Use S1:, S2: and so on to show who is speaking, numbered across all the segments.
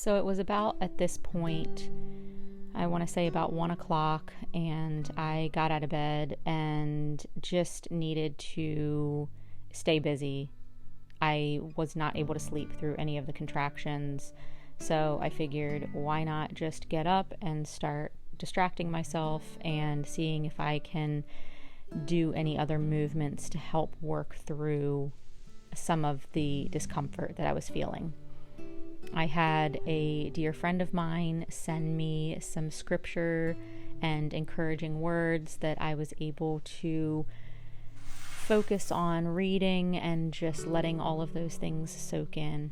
S1: So it was about at this point, I want to say about 1 o'clock, and I got out of bed and just needed to stay busy. I was not able to sleep through any of the contractions, so I figured why not just get up and start distracting myself and seeing if I can do any other movements to help work through some of the discomfort that I was feeling. I had a dear friend of mine send me some scripture and encouraging words that I was able to focus on reading and just letting all of those things soak in.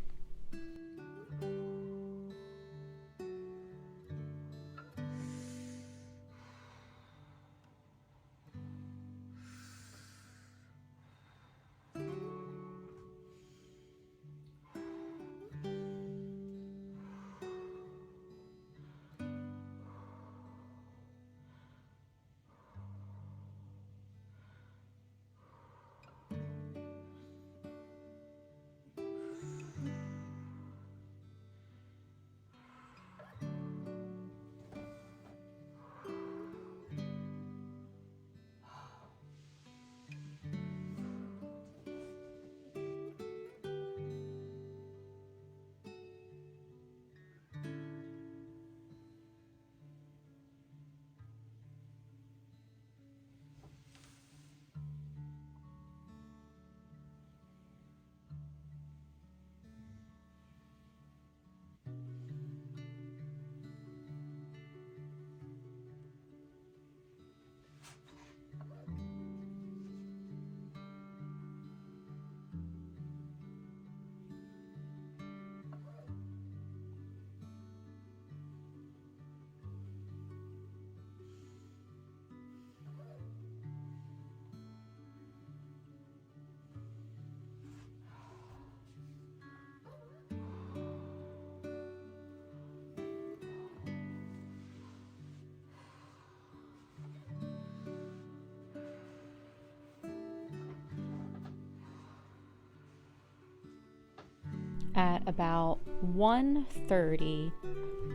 S1: At about 1:30,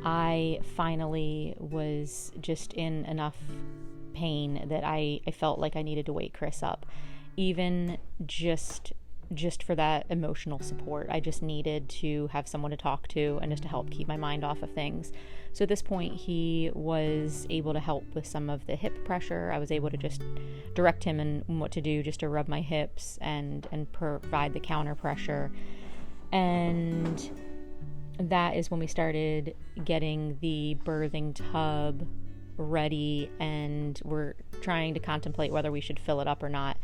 S1: I finally was just in enough pain that I felt like I needed to wake Chris up. Even just for that emotional support. I just needed to have someone to talk to and just to help keep my mind off of things. So at this point, he was able to help with some of the hip pressure. I was able to just direct him in what to do, just to rub my hips and provide the counter pressure. And that is when we started getting the birthing tub ready, and we're trying to contemplate whether we should fill it up or not,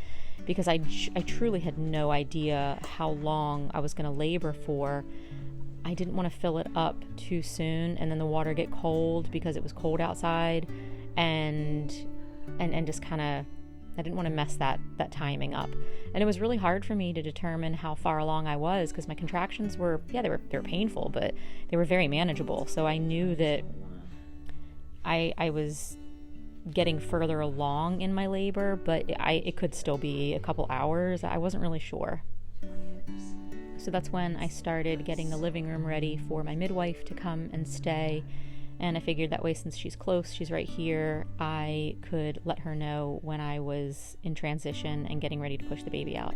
S1: because I truly had no idea how long I was going to labor for. I didn't want to fill it up too soon and then the water get cold because it was cold outside, and just kind of, I didn't want to mess that timing up. And it was really hard for me to determine how far along I was, because my contractions were, they were painful, but they were very manageable. So I knew that I was getting further along in my labor, but it could still be a couple hours. I wasn't really sure. So that's when I started getting the living room ready for my midwife to come and stay. And I figured that way, since she's close, she's right here, I could let her know when I was in transition and getting ready to push the baby out.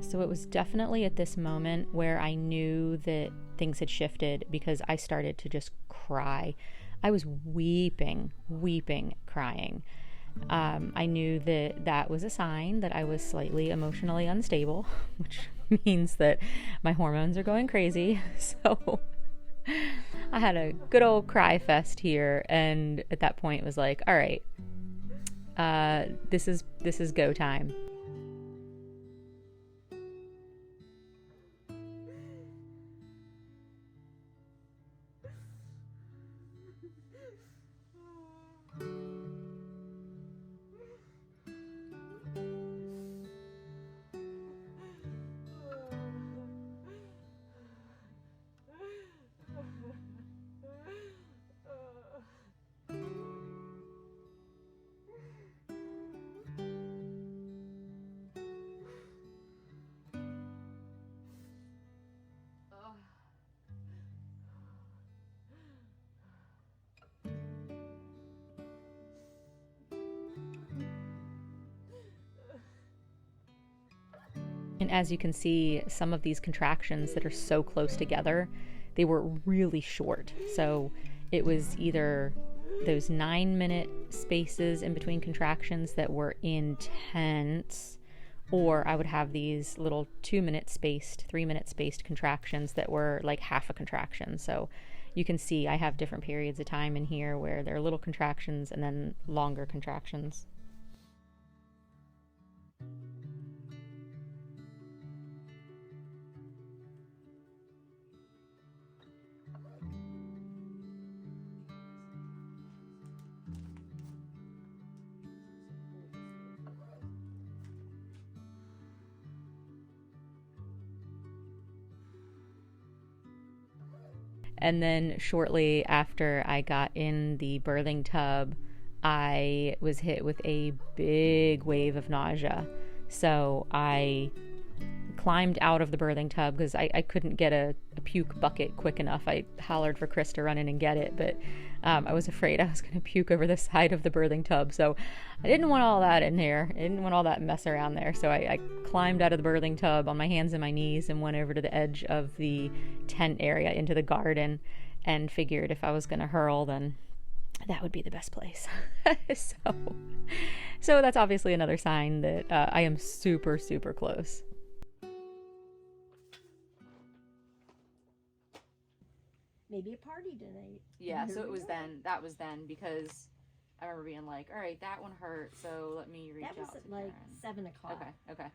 S1: So it was definitely at this moment where I knew that things had shifted, because I started to just cry. I was weeping, crying. I knew that that was a sign that I was slightly emotionally unstable, which means that my hormones are going crazy. So I had a good old cry fest here, and at that point it was like, all right, this is go time. And as you can see, some of these contractions that are so close together, they were really short. So it was either those 9-minute spaces in between contractions that were intense, or I would have these little 2-minute spaced, 3-minute spaced contractions that were like half a contraction. So you can see I have different periods of time in here where there are little contractions and then longer contractions. And then shortly after I got in the birthing tub, I was hit with a big wave of nausea. So I climbed out of the birthing tub because I couldn't get a puke bucket quick enough. I hollered for Chris to run in and get it, but I was afraid I was going to puke over the side of the birthing tub. So I didn't want all that in here. I didn't want all that mess around there. So I climbed out of the birthing tub on my hands and my knees and went over to the edge of the tent area into the garden, and figured if I was going to hurl, then that would be the best place. So that's obviously another sign that I am super, super close.
S2: Maybe a party tonight.
S1: Yeah, so it was then. That was then, because I remember being like, all right, that one hurt, so let me reach out to Karen.
S2: That was at like 7 o'clock.
S1: Okay.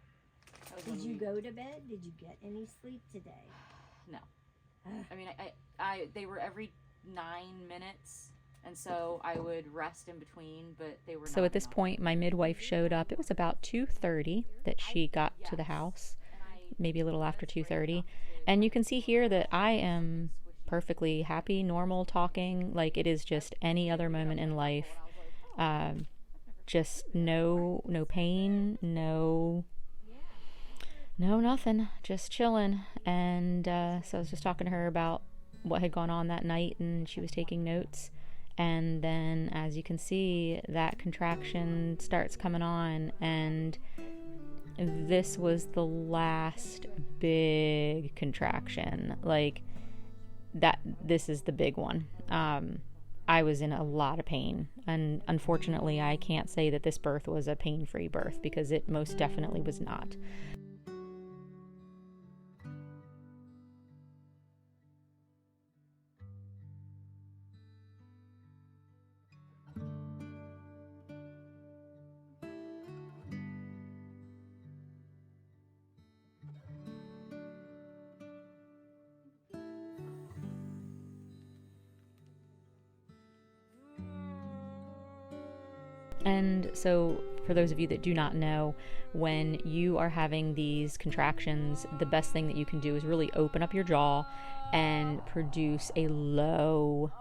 S2: Did you go to bed? Did you get any sleep today?
S1: No. I mean, I they were every 9 minutes, and so I would rest in between, but they were. So at this point, my midwife showed up. It was about 2:30 that she got to the house, maybe a little after 2:30, and you can see here that I am perfectly happy, normal, talking like it is just any other moment in life. Just no pain, no nothing, just chilling. And so I was just talking to her about what had gone on that night, and she was taking notes. And then, as you can see, that contraction starts coming on, and this was the last big contraction. Like, that this is the big one. I was in a lot of pain, and unfortunately I can't say that this birth was a pain-free birth, because it most definitely was not. And so, for those of you that do not know, when you are having these contractions, the best thing that you can do is really open up your jaw and produce a low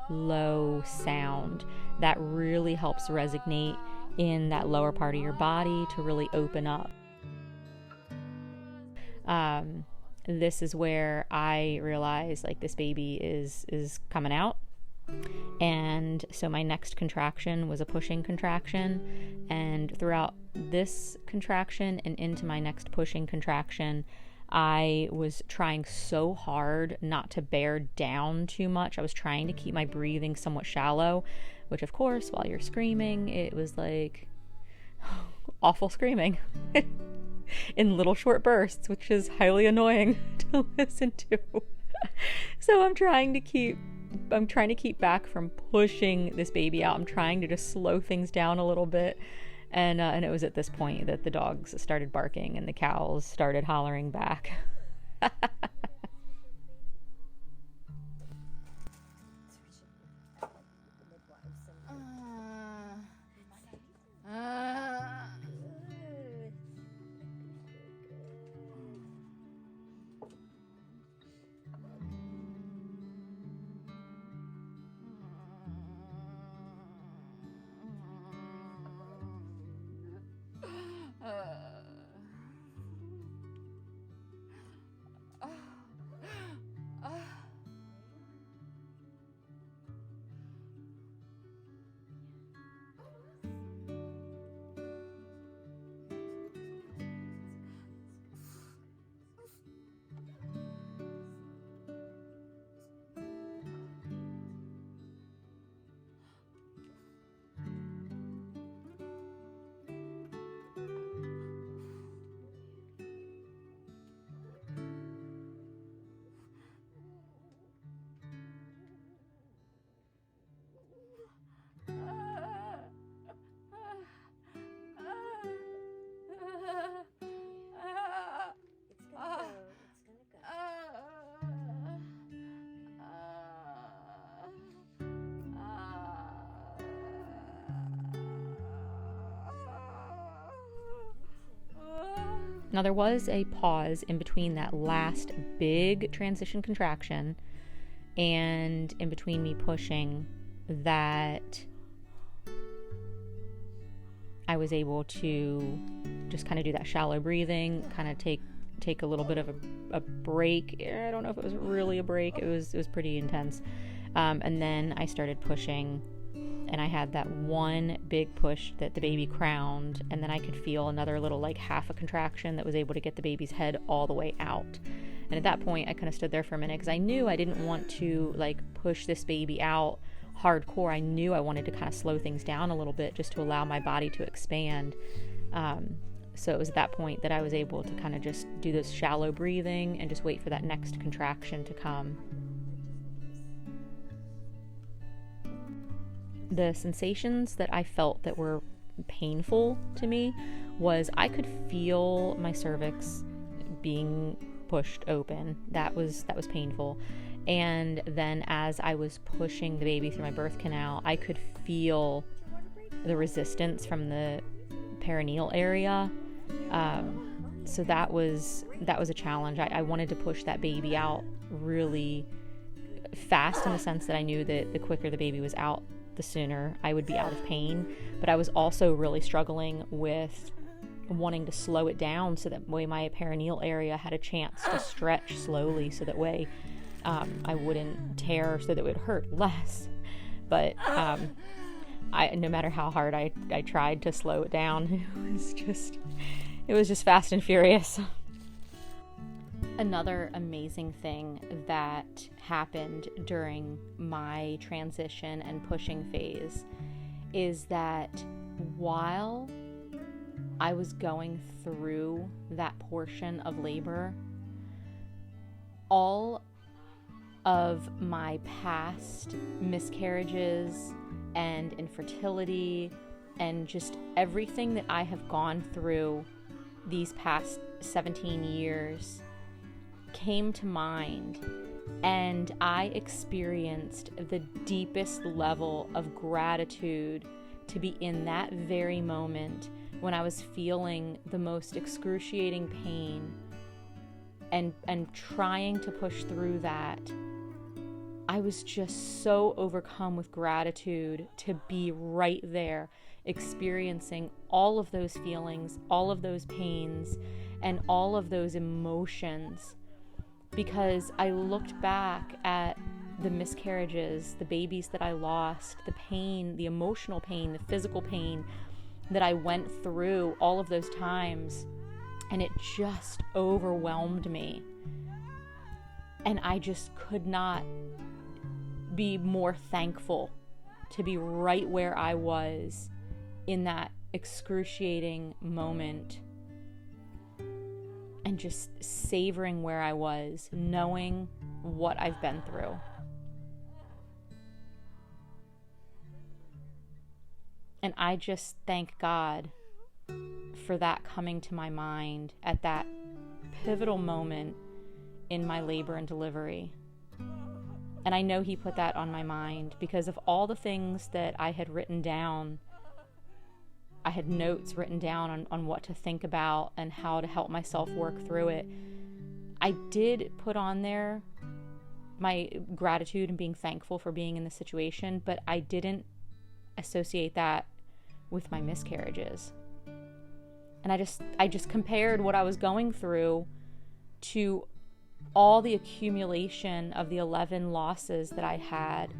S1: sound. That really helps resonate in that lower part of your body to really open up. This is where I realized like this baby is coming out. And so my next contraction was a pushing contraction, and throughout this contraction and into my next pushing contraction, I was trying so hard not to bear down too much. I was trying to keep my breathing somewhat shallow, which of course, while you're screaming, it was like awful screaming in little short bursts, which is highly annoying to listen to. So I'm trying to keep back from pushing this baby out. I'm trying to just slow things down a little bit. And it was at this point that the dogs started barking and the cows started hollering back. Now, there was a pause in between that last big transition contraction and in between me pushing that I was able to just kind of do that shallow breathing, kind of take a little bit of a break. I don't know if it was really a break. It was pretty intense. And then I started pushing, and I had that one big push that the baby crowned, and then I could feel another little like half a contraction that was able to get the baby's head all the way out. And at that point I kind of stood there for a minute because I knew I didn't want to like push this baby out hardcore. I knew I wanted to kind of slow things down a little bit just to allow my body to expand. So it was at that point that I was able to kind of just do this shallow breathing and just wait for that next contraction to come. The sensations that I felt that were painful to me was I could feel my cervix being pushed open. That was painful. And then as I was pushing the baby through my birth canal, I could feel the resistance from the perineal area. So that was a challenge. I wanted to push that baby out really fast in the sense that I knew that the quicker the baby was out, the sooner I would be out of pain. But I was also really struggling with wanting to slow it down so that way my perineal area had a chance to stretch slowly, so that way I wouldn't tear, so that it would hurt less. But no matter how hard I tried to slow it down, it was just fast and furious. Another amazing thing that happened during my transition and pushing phase is that while I was going through that portion of labor, all of my past miscarriages and infertility and just everything that I have gone through these past 17 years came to mind, and I experienced the deepest level of gratitude to be in that very moment when I was feeling the most excruciating pain and trying to push through that. I was just so overcome with gratitude to be right there experiencing all of those feelings, all of those pains, and all of those emotions, because I looked back at the miscarriages, the babies that I lost, the pain, the emotional pain, the physical pain that I went through all of those times, and it just overwhelmed me. And I just could not be more thankful to be right where I was in that excruciating moment, and just savoring where I was, knowing what I've been through. And I just thank God for that coming to my mind at that pivotal moment in my labor and delivery. And I know He put that on my mind because of all the things that I had written down. I had notes written down on what to think about and how to help myself work through it. I did put on there my gratitude and being thankful for being in the situation, but I didn't associate that with my miscarriages. And I just compared what I was going through to all the accumulation of the 11 losses that I had.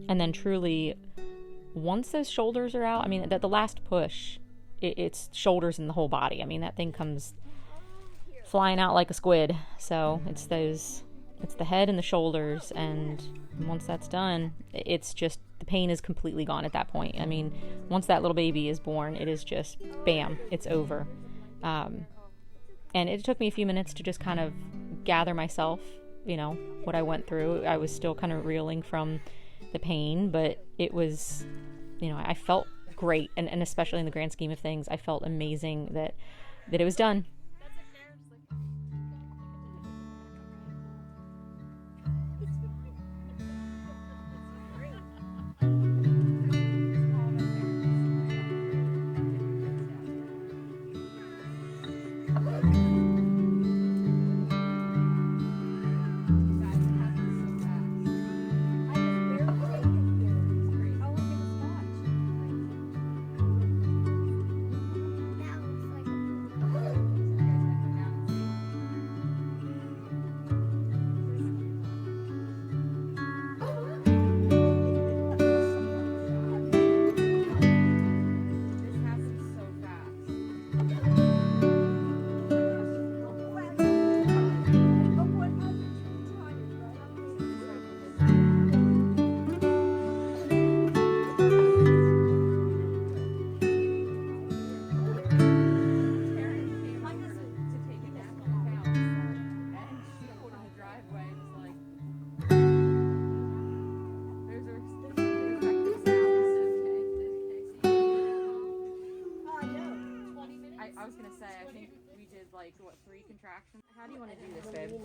S1: And then truly, once those shoulders are out, I mean, the last push, it's shoulders and the whole body. I mean, that thing comes flying out like a squid. So it's the head and the shoulders. And once that's done, it's just, the pain is completely gone at that point. I mean, once that little baby is born, it is just, bam, it's over. And it took me a few minutes to just kind of gather myself, you know, what I went through. I was still kind of reeling from the pain, but it was, you know, I felt great, and especially in the grand scheme of things, I felt amazing that it was done. How do you want to do this, babe?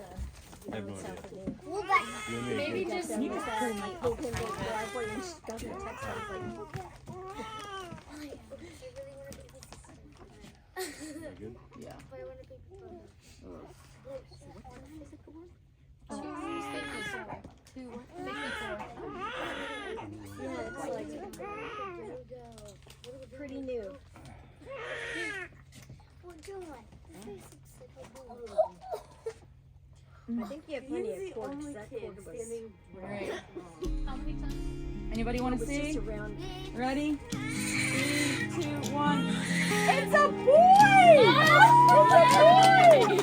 S3: I have no idea.
S2: Maybe just
S1: You just pull my
S2: pull him to the driveway and she's got the text. I was like,
S3: Good?
S1: Yeah.
S2: yeah, it's like, there we go. Pretty new. I think you have plenty of cord, because that cord was...
S1: Right. Anybody want to see?
S2: Just around...
S1: Ready? 3, 2, 1. It's a boy! Oh my god! You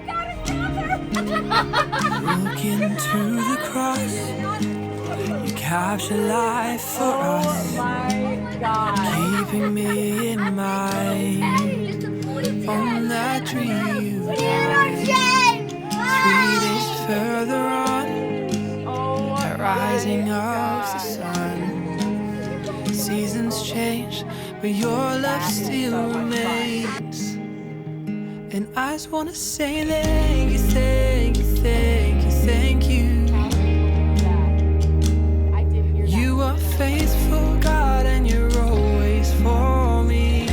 S1: got another!
S4: Look into the cross. You capture life for us.
S1: Oh my god.
S4: Keeping me in mind on that dream. further on, the rising of the sun. Seasons change, but your love still remains. And I just wanna say thank you, thank you, thank you, thank you. You are faithful, God, and you're always for me.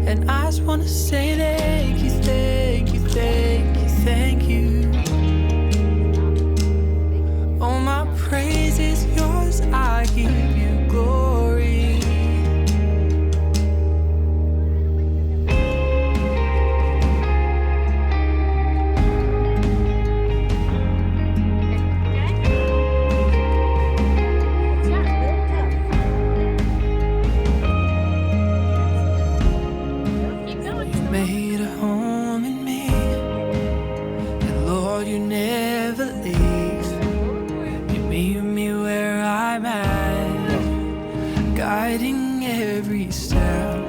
S4: And I just wanna say thank you, thank you, thank you, thank you. All my praise is yours, I give you glory. Made a home in me, and Lord, you never leave. You meet me where I'm at, guiding every step.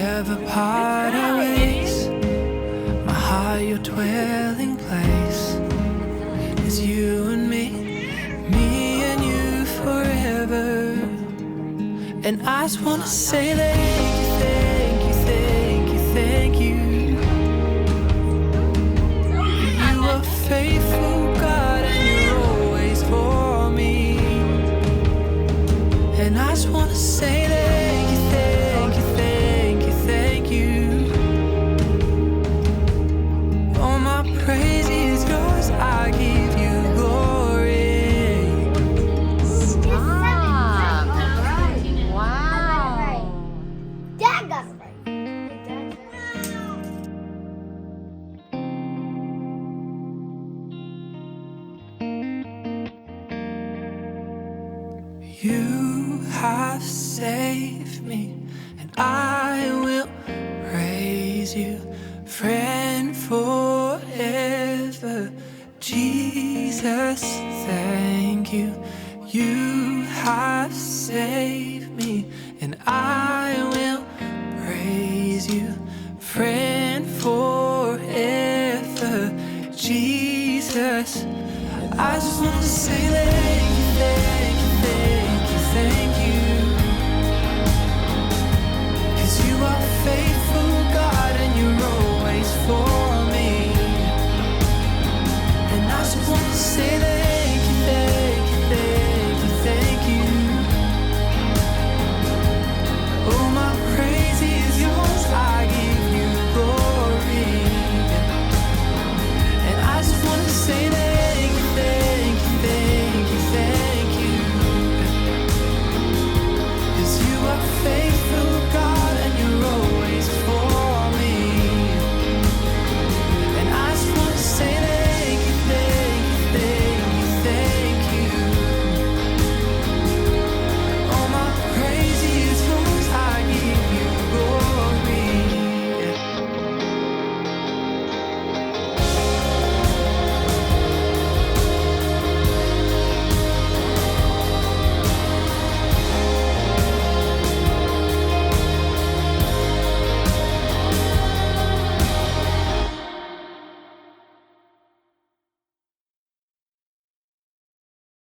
S4: Never part our ways. My heart, your dwelling place is you and me and you forever. And I just wanna say thank you, thank you, thank you, thank you. You are faithful, God, and you're always for me. And I just wanna say thank you, thank you, thank you, thank you. All my praise is yours, I give you glory.
S1: Wow.
S2: Dad got it right.
S4: You have saved me, and I will praise you, friend forever. Jesus, thank you. You have saved me, and I will praise you, friend forever. Jesus, I just want to say thank you, thank you, thank you, thank you. 'Cause you are faithful, God, and you're always for